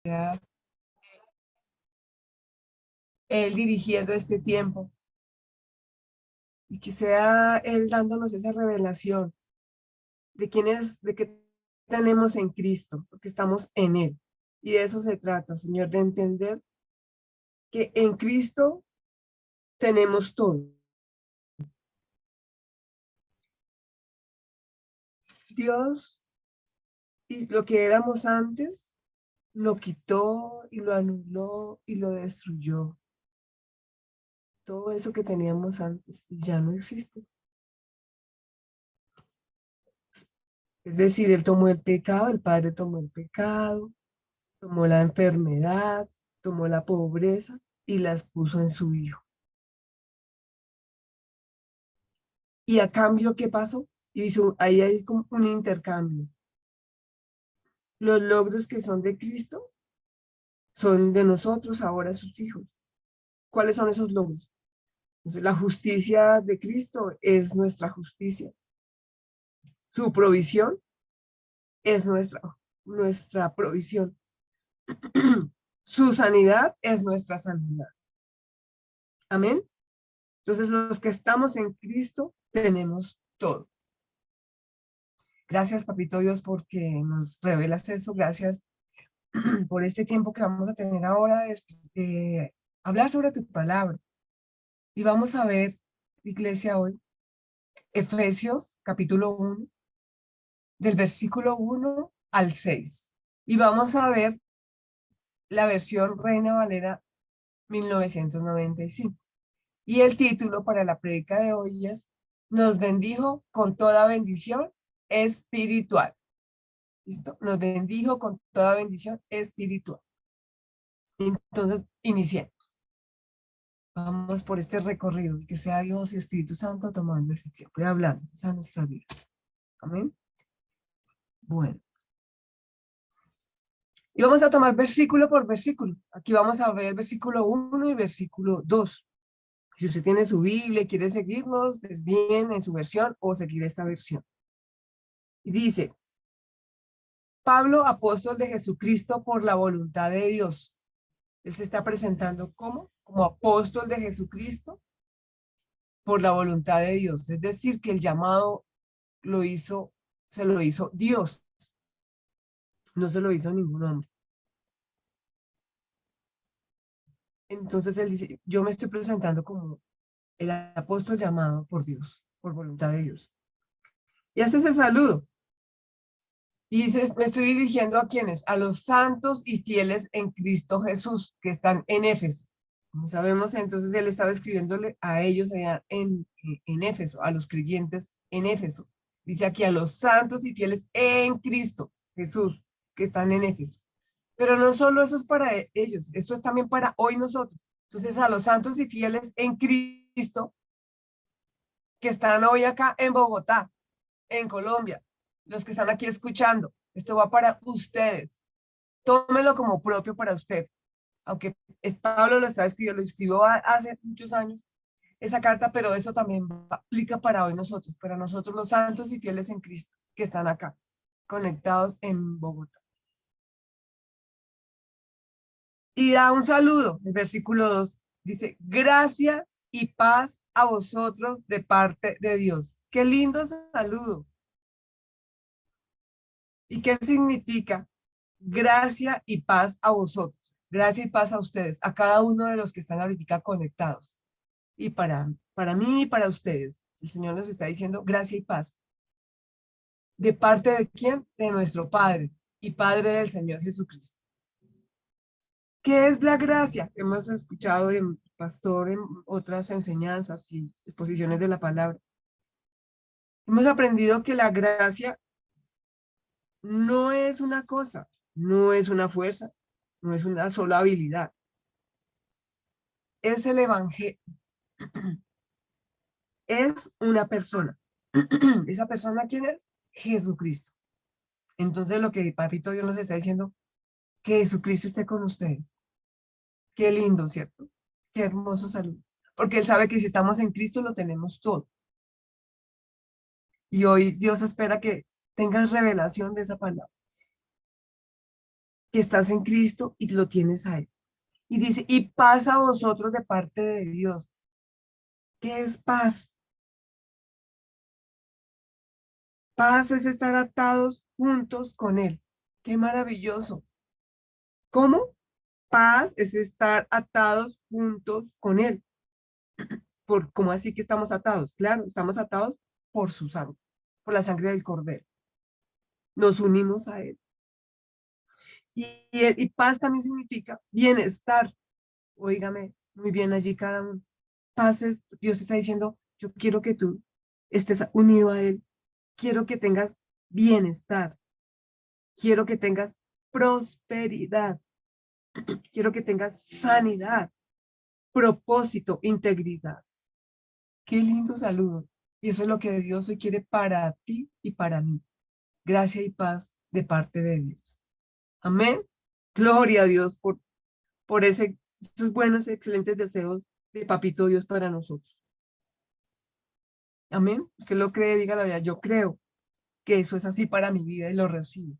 sea Él dirigiendo este tiempo y que sea Él dándonos esa revelación de quién es, de qué tenemos en Cristo, porque estamos en Él. Y de eso se trata, Señor, de entender que en Cristo tenemos todo. Dios, y lo que éramos antes, lo quitó y lo anuló y lo destruyó. Todo eso que teníamos antes ya no existe. Es decir, Él tomó el pecado, el Padre tomó el pecado, tomó la enfermedad, tomó la pobreza y las puso en su Hijo. Y a cambio, ¿qué pasó? Ahí hay como un intercambio. Los logros que son de Cristo son de nosotros, ahora sus hijos. ¿Cuáles son esos logros? Entonces, la justicia de Cristo es nuestra justicia. Su provisión es nuestra provisión. Su sanidad es nuestra sanidad. Amén. Entonces, los que estamos en Cristo tenemos todo. Gracias, Papito Dios, porque nos revelas eso. Gracias por este tiempo que vamos a tener ahora de hablar sobre tu palabra. Y vamos a ver, iglesia, hoy, Efesios capítulo 1, del versículo 1 al 6. Y vamos a ver la versión Reina Valera 1995. Y el título para la prédica de hoy es: Nos bendijo con toda bendición espiritual. ¿Listo? Nos bendijo con toda bendición espiritual. Entonces, iniciemos. Vamos por este recorrido y que sea Dios y Espíritu Santo tomando ese tiempo y hablando a nuestras vidas. Amén. Bueno. Y vamos a tomar versículo por versículo. Aquí vamos a ver el versículo 1 y versículo 2. Si usted tiene su Biblia y quiere seguirnos, es bien en su versión o seguir esta versión. Y dice: Pablo, apóstol de Jesucristo por la voluntad de Dios. Él se está presentando como apóstol de Jesucristo por la voluntad de Dios. Es decir, que el llamado se lo hizo Dios, no se lo hizo ningún hombre. Entonces él dice: yo me estoy presentando como el apóstol llamado por Dios, por voluntad de Dios. Y hace ese saludo. Y dice: me estoy dirigiendo a quienes, a los santos y fieles en Cristo Jesús, que están en Éfeso. Como sabemos, entonces él estaba escribiéndole a ellos allá en Éfeso, a los creyentes en Éfeso. Dice aquí: a los santos y fieles en Cristo Jesús, que están en Éfeso. Pero no solo eso es para ellos, esto es también para hoy nosotros. Entonces, a los santos y fieles en Cristo, que están hoy acá en Bogotá, en Colombia, los que están aquí escuchando, esto va para ustedes. Tómelo como propio para usted. Aunque Pablo lo está escribiendo, lo escribió hace muchos años, esa carta, pero eso también aplica para hoy nosotros, para nosotros los santos y fieles en Cristo, que están acá, conectados en Bogotá. Y da un saludo, el versículo 2 dice: gracia y paz a vosotros de parte de Dios. Qué lindo saludo. ¿Y qué significa? Gracia y paz a vosotros. Gracia y paz a ustedes, a cada uno de los que están ahorita conectados. Y para mí y para ustedes, el Señor nos está diciendo gracia y paz. ¿De parte de quién? De nuestro Padre y Padre del Señor Jesucristo. ¿Qué es la gracia? Hemos escuchado en pastor en otras enseñanzas y exposiciones de la palabra. Hemos aprendido que la gracia no es una cosa, no es una fuerza, no es una sola habilidad. Es el evangelio, es una persona. ¿Esa persona quién es? Jesucristo. Entonces lo que Papito Dios nos está diciendo: que Jesucristo esté con ustedes. Qué lindo, ¿cierto? Qué hermoso saludo. Porque Él sabe que si estamos en Cristo lo tenemos todo. Y hoy Dios espera que tengas revelación de esa palabra. que estás en Cristo y lo tienes a Él. Y dice, y paz a vosotros de parte de Dios. ¿Qué es paz? Paz es estar atados juntos con Él. Qué maravilloso. ¿Cómo? Paz es estar atados juntos con Él. ¿Cómo así que estamos atados? Claro, estamos atados por su sangre, por la sangre del Cordero. Nos unimos a Él. Y paz también significa bienestar. Óigame, muy bien allí cada uno. Paz es, Dios está diciendo, yo quiero que tú estés unido a Él. Quiero que tengas bienestar. Quiero que tengas prosperidad. Quiero que tengas sanidad, propósito, integridad. Qué lindo saludo. Y eso es lo que Dios hoy quiere para ti y para mí. Gracia y paz de parte de Dios. Amén. Gloria a Dios por esos buenos, excelentes deseos de Papito Dios para nosotros. Amén. Usted lo cree, diga la verdad. Yo creo que eso es así para mi vida y lo recibo.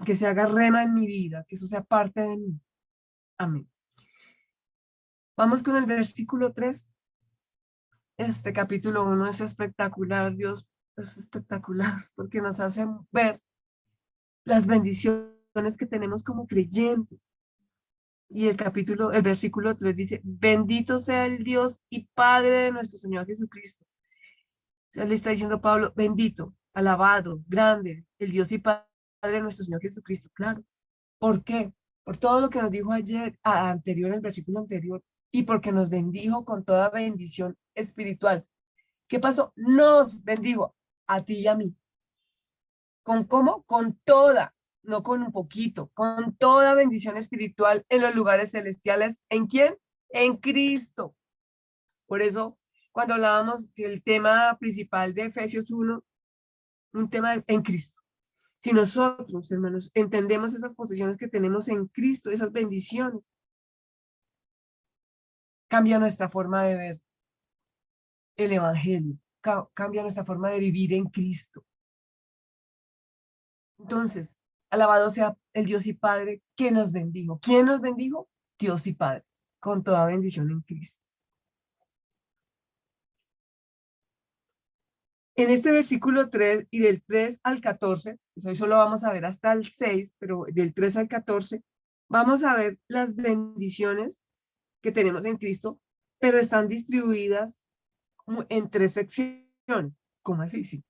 Que se haga rema en mi vida, que eso sea parte de mí. Amén. Vamos con el versículo 3. Este capítulo 1 es espectacular, Dios es espectacular, porque nos hace ver las bendiciones que tenemos como creyentes. Y el versículo 3 dice, bendito sea el Dios y Padre de nuestro Señor Jesucristo. O sea, le está diciendo Pablo, bendito, alabado, grande, el Dios y Padre de nuestro Señor Jesucristo. Claro. ¿Por qué? Por todo lo que nos dijo ayer, anterior, el versículo anterior, y porque nos bendijo con toda bendición espiritual. ¿Qué pasó? Nos bendijo a ti y a mí. ¿Con cómo? Con toda, no con un poquito, con toda bendición espiritual en los lugares celestiales. ¿En quién? En Cristo. Por eso, cuando hablábamos del tema principal de Efesios 1, un tema en Cristo. Si nosotros, hermanos, entendemos esas posiciones que tenemos en Cristo, esas bendiciones, cambia nuestra forma de ver el Evangelio, cambia nuestra forma de vivir en Cristo. Entonces, alabado sea el Dios y Padre que nos bendijo. ¿Quién nos bendijo? Dios y Padre, con toda bendición en Cristo. En este versículo 3 y del 3 al 14, pues hoy solo vamos a ver hasta el 6, pero del 3 al 14, vamos a ver las bendiciones que tenemos en Cristo, pero están distribuidas como en tres secciones. ¿Cómo así? Sí.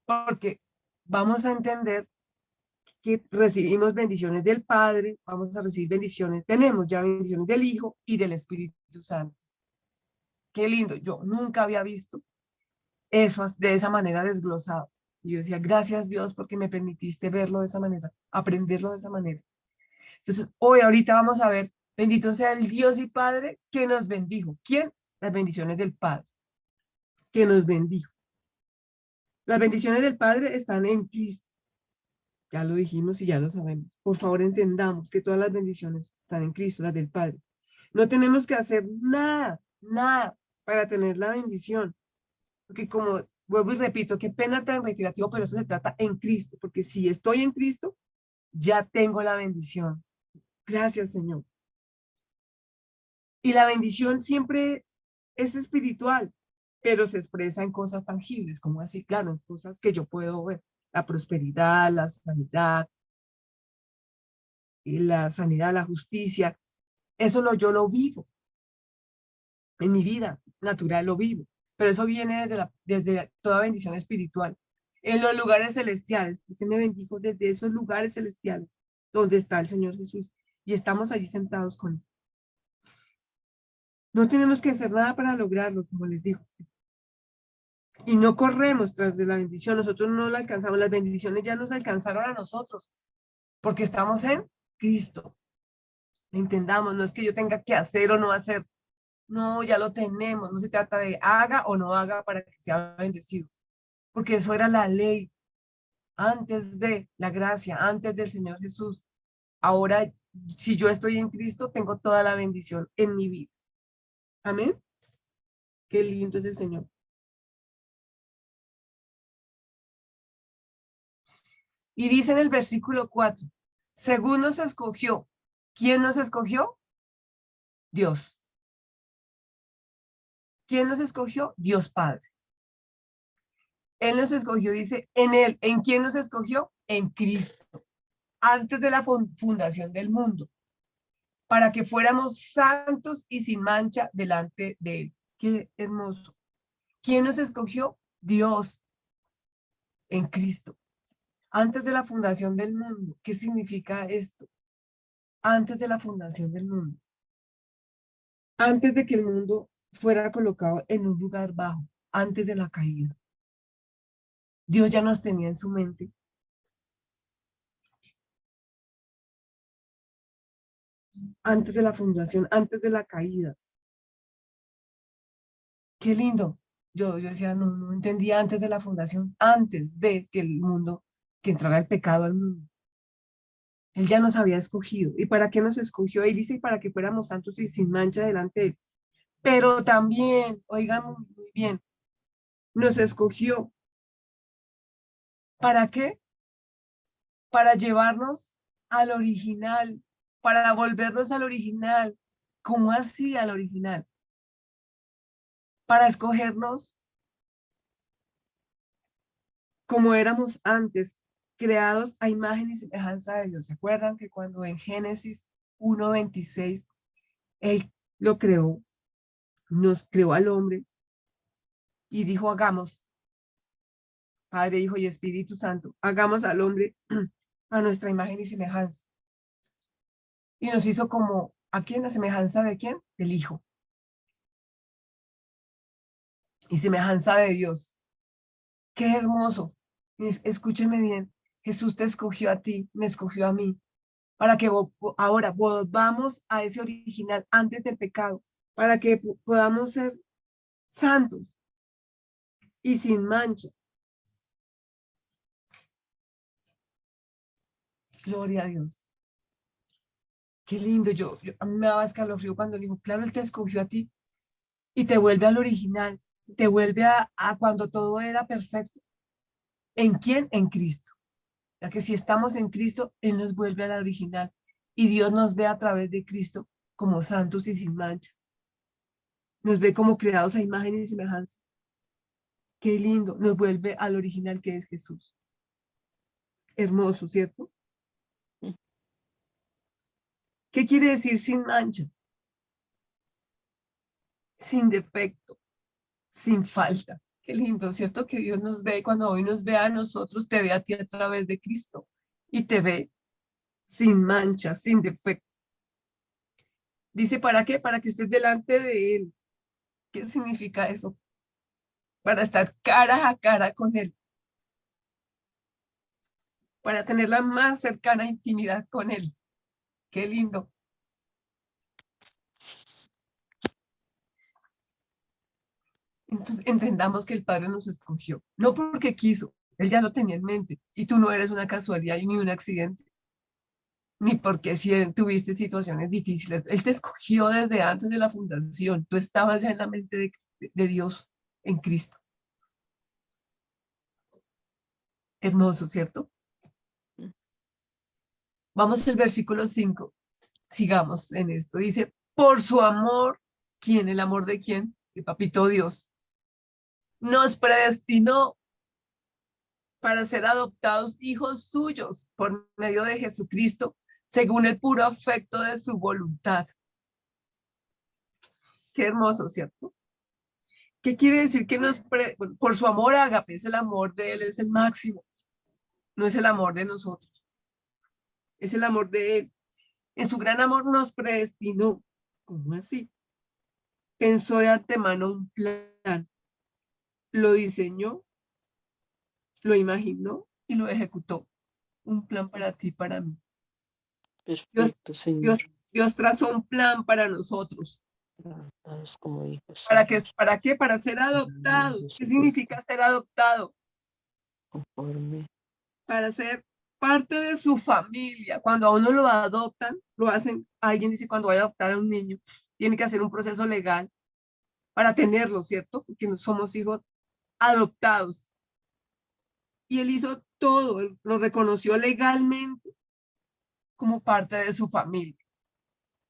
Porque vamos a entender que recibimos bendiciones del Padre, vamos a recibir bendiciones, tenemos ya bendiciones del Hijo y del Espíritu Santo. Qué lindo, yo nunca había visto eso de esa manera desglosado. Y yo decía, gracias Dios porque me permitiste verlo de esa manera, aprenderlo de esa manera. Entonces, ahorita vamos a ver, bendito sea el Dios y Padre que nos bendijo. ¿Quién? Las bendiciones del Padre, que nos bendijo. Las bendiciones del Padre están en Cristo. Ya lo dijimos y ya lo sabemos. Por favor, entendamos que todas las bendiciones están en Cristo, las del Padre. No tenemos que hacer nada, nada para tener la bendición. Porque como vuelvo y repito, qué pena tan reiterativo, pero eso se trata en Cristo. Porque si estoy en Cristo, ya tengo la bendición. Gracias, Señor. Y la bendición siempre es espiritual, pero se expresa en cosas tangibles, como así, claro, en cosas que yo puedo ver. La prosperidad, la sanidad, la justicia. Yo lo vivo en mi vida natural, lo vivo. Pero eso viene desde toda bendición espiritual. En los lugares celestiales, porque me bendijo desde esos lugares celestiales donde está el Señor Jesús y estamos allí sentados con él. No tenemos que hacer nada para lograrlo, como les digo. Y no corremos tras de la bendición, nosotros no la alcanzamos, las bendiciones ya nos alcanzaron a nosotros, porque estamos en Cristo. Entendamos, no es que yo tenga que hacer o no hacer. No, ya lo tenemos. No se trata de haga o no haga para que sea bendecido. Porque eso era la ley antes de la gracia, antes del Señor Jesús. Ahora, si yo estoy en Cristo, tengo toda la bendición en mi vida. Amén. Qué lindo es el Señor. Y dice en el versículo 4, según nos escogió. ¿Quién nos escogió? Dios. ¿Quién nos escogió? Dios Padre. Él nos escogió, dice, en él. ¿En quién nos escogió? En Cristo. Antes de la fundación del mundo, para que fuéramos santos y sin mancha delante de él. Qué hermoso. ¿Quién nos escogió? Dios en Cristo. Antes de la fundación del mundo. ¿Qué significa esto? Antes de la fundación del mundo. Antes de que el mundo fuera colocado en un lugar bajo, antes de la caída. Dios ya nos tenía en su mente. Antes de la fundación, antes de la caída. Qué lindo. Yo decía, no entendía antes de la fundación, antes de que el mundo, que entrara el pecado al mundo. Él ya nos había escogido. ¿Y para qué nos escogió? Él dice, para que fuéramos santos y sin mancha delante de él. Pero también, oigan muy bien, nos escogió. ¿Para qué? Para llevarnos al original, para volvernos al original. ¿Cómo así al original? Para escogernos como éramos antes, creados a imagen y semejanza de Dios. ¿Se acuerdan que cuando en Génesis 1:26 Él lo creó, nos creó al hombre y dijo, hagamos, Padre, Hijo y Espíritu Santo, hagamos al hombre a nuestra imagen y semejanza? Y nos hizo como, ¿a quién? ¿La semejanza de quién? Del Hijo. Y semejanza de Dios. Qué hermoso. Escúcheme bien. Jesús te escogió a ti, me escogió a mí, para que ahora volvamos a ese original antes del pecado, para que podamos ser santos y sin mancha. Gloria a Dios. Qué lindo. A mí me daba escalofrío cuando dijo, claro, Él te escogió a ti y te vuelve al original, te vuelve a cuando todo era perfecto. ¿En quién? En Cristo. Ya que si estamos en Cristo, Él nos vuelve al original y Dios nos ve a través de Cristo como santos y sin mancha. Nos ve como creados a imagen y semejanza. Qué lindo. Nos vuelve al original que es Jesús. Hermoso, ¿cierto? ¿Qué quiere decir sin mancha? Sin defecto, sin falta. Qué lindo, ¿cierto? Que Dios nos ve y cuando hoy nos ve a nosotros, te ve a ti a través de Cristo y te ve sin mancha, sin defecto. Dice, ¿para qué? Para que estés delante de Él. ¿Qué significa eso? Para estar cara a cara con Él, para tener la más cercana intimidad con Él. Qué lindo. Entonces, entendamos que el Padre nos escogió, no porque quiso, Él ya lo tenía en mente, y tú no eres una casualidad ni un accidente, ni porque si tuviste situaciones difíciles. Él te escogió desde antes de la fundación, tú estabas ya en la mente de Dios en Cristo. Hermoso, ¿cierto? Vamos al versículo 5. Sigamos en esto. Dice, por su amor, ¿quién? ¿El amor de quién? De Papito Dios. Nos predestinó para ser adoptados hijos suyos por medio de Jesucristo, según el puro afecto de su voluntad. Qué hermoso, ¿cierto? ¿Qué quiere decir que bueno, por su amor ágape, es el amor de Él, es el máximo, no es el amor de nosotros, es el amor de Él. En su gran amor nos predestinó. ¿Cómo así? Pensó de antemano un plan, lo diseñó, lo imaginó y lo ejecutó. Un plan para ti, para mí. Dios, Perfecto, Señor. Dios, Dios trazó un plan para nosotros. Adoptados como hijos ¿Para qué? Para ser adoptados. ¿Qué significa ser adoptado? conforme Para ser parte de su familia. Cuando a uno lo adoptan, lo hacen, alguien dice cuando vaya a adoptar a un niño, tiene que hacer un proceso legal para tenerlo, ¿cierto? Porque no somos hijos adoptados. Y él hizo todo, él lo reconoció legalmente como parte de su familia.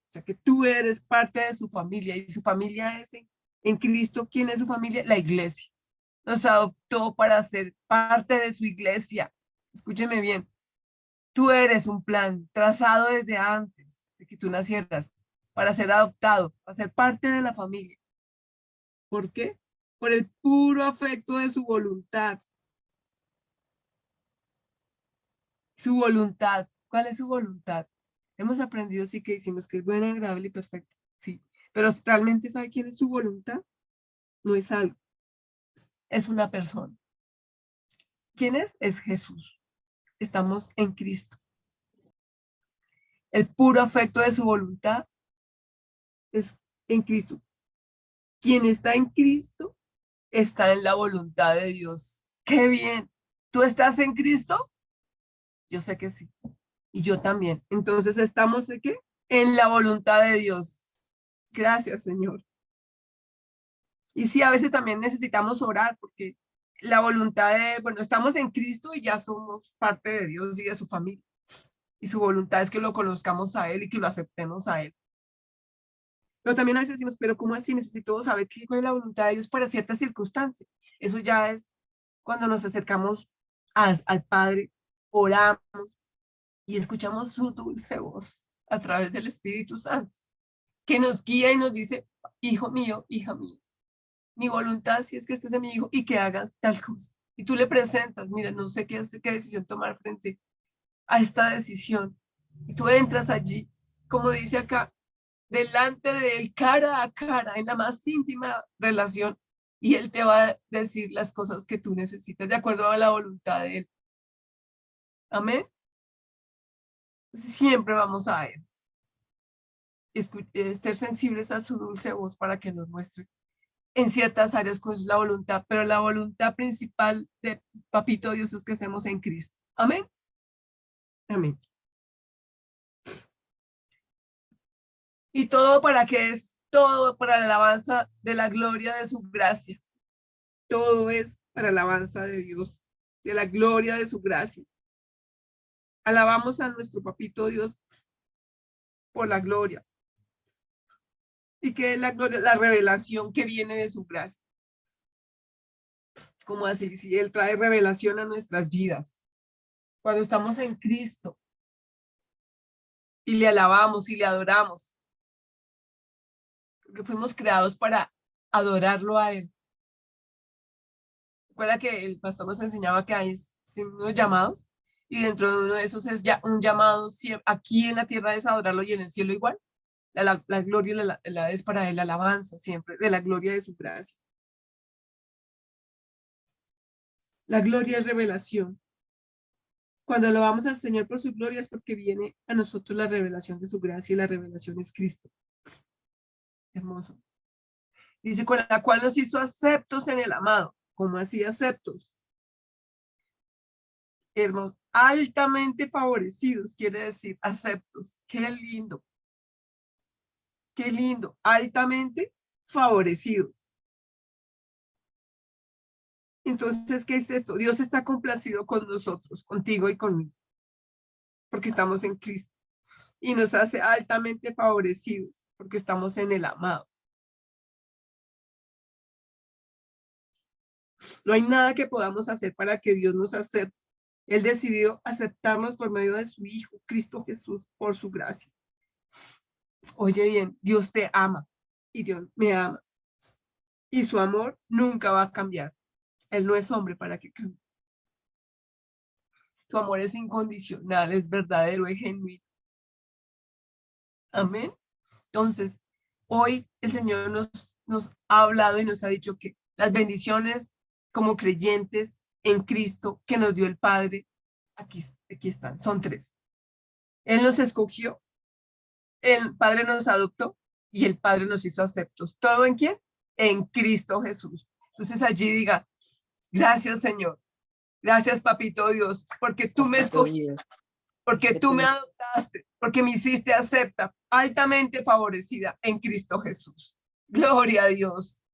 O sea, que tú eres parte de su familia y su familia es en Cristo. ¿Quién es su familia? La iglesia. Nos adoptó para ser parte de su iglesia. Escúcheme bien. Tú eres un plan trazado desde antes de que tú nacieras para ser adoptado, para ser parte de la familia. ¿Por qué? Por el puro afecto de su voluntad. Su voluntad. ¿Cuál es su voluntad? Hemos aprendido, sí, que decimos que es buena, agradable y perfecta. Sí. Pero ¿realmente sabe quién es su voluntad? No es algo. Es una persona. ¿Quién es? Es Jesús. Estamos en Cristo. El puro afecto de su voluntad es en Cristo. Quien está en Cristo está en la voluntad de Dios. ¡Qué bien! ¿Tú estás en Cristo? Yo sé que sí. Y yo también. Entonces, ¿estamos en qué? En la voluntad de Dios. Gracias, Señor. Y sí, a veces también necesitamos orar porque la voluntad de, bueno, estamos en Cristo y ya somos parte de Dios y de su familia. Y su voluntad es que lo conozcamos a Él y que lo aceptemos a Él. Pero también a veces decimos, pero ¿cómo así? Necesito saber cuál es la voluntad de Dios para ciertas circunstancias. Eso ya es cuando nos acercamos al Padre, oramos y escuchamos su dulce voz a través del Espíritu Santo, que nos guía y nos dice, hijo mío, hija mía, mi voluntad si es que estés en mi hijo y que hagas tal cosa. Y tú le presentas, mira, no sé qué decisión tomar frente a esta decisión. Y tú entras allí, como dice acá, delante de él, cara a cara, en la más íntima relación, y él te va a decir las cosas que tú necesitas de acuerdo a la voluntad de él. Amén. Siempre vamos a él. Ser sensibles a su dulce voz para que nos muestre en ciertas áreas cuál es la voluntad, pero la voluntad principal de Papito Dios es que estemos en Cristo. Amén. Amén. ¿Y todo para qué es? Todo para la alabanza de la gloria de su gracia. Todo es para la alabanza de Dios, de la gloria de su gracia. Alabamos a nuestro Papito Dios por la gloria. ¿Y qué es la gloria? La revelación que viene de su gracia. Como así, si Él trae revelación a nuestras vidas. Cuando estamos en Cristo y le alabamos y le adoramos, porque fuimos creados para adorarlo a Él. Recuerda que el pastor nos enseñaba que hay unos llamados y dentro de uno de esos es ya un llamado aquí en la tierra es adorarlo y en el cielo igual. La gloria la es para Él, la alabanza siempre de la gloria de su gracia. La gloria es revelación. Cuando alabamos al Señor por su gloria es porque viene a nosotros la revelación de su gracia y la revelación es Cristo. Hermoso. Dice, con la cual nos hizo aceptos en el amado. ¿Cómo así aceptos? Hermoso. Altamente favorecidos, quiere decir aceptos. Qué lindo. Qué lindo. Altamente favorecidos. Entonces, ¿qué es esto? Dios está complacido con nosotros, contigo y conmigo, porque estamos en Cristo. Y nos hace altamente favorecidos, porque estamos en el amado. No hay nada que podamos hacer para que Dios nos acepte. Él decidió aceptarnos por medio de su Hijo, Cristo Jesús, por su gracia. Oye bien, Dios te ama y Dios me ama. Y su amor nunca va a cambiar. Él no es hombre para que cambie. Su amor es incondicional, es verdadero, es genuino. Amén. Entonces, hoy el Señor nos ha hablado y nos ha dicho que las bendiciones como creyentes en Cristo que nos dio el Padre, aquí están, son 3. Él nos escogió, el Padre nos adoptó y el Padre nos hizo aceptos. ¿Todo en quién? En Cristo Jesús. Entonces allí diga, gracias Señor, gracias Papito Dios, porque tú me escogiste, porque tú me adoptaste, porque me hiciste acepta, altamente favorecida en Cristo Jesús. Gloria a Dios.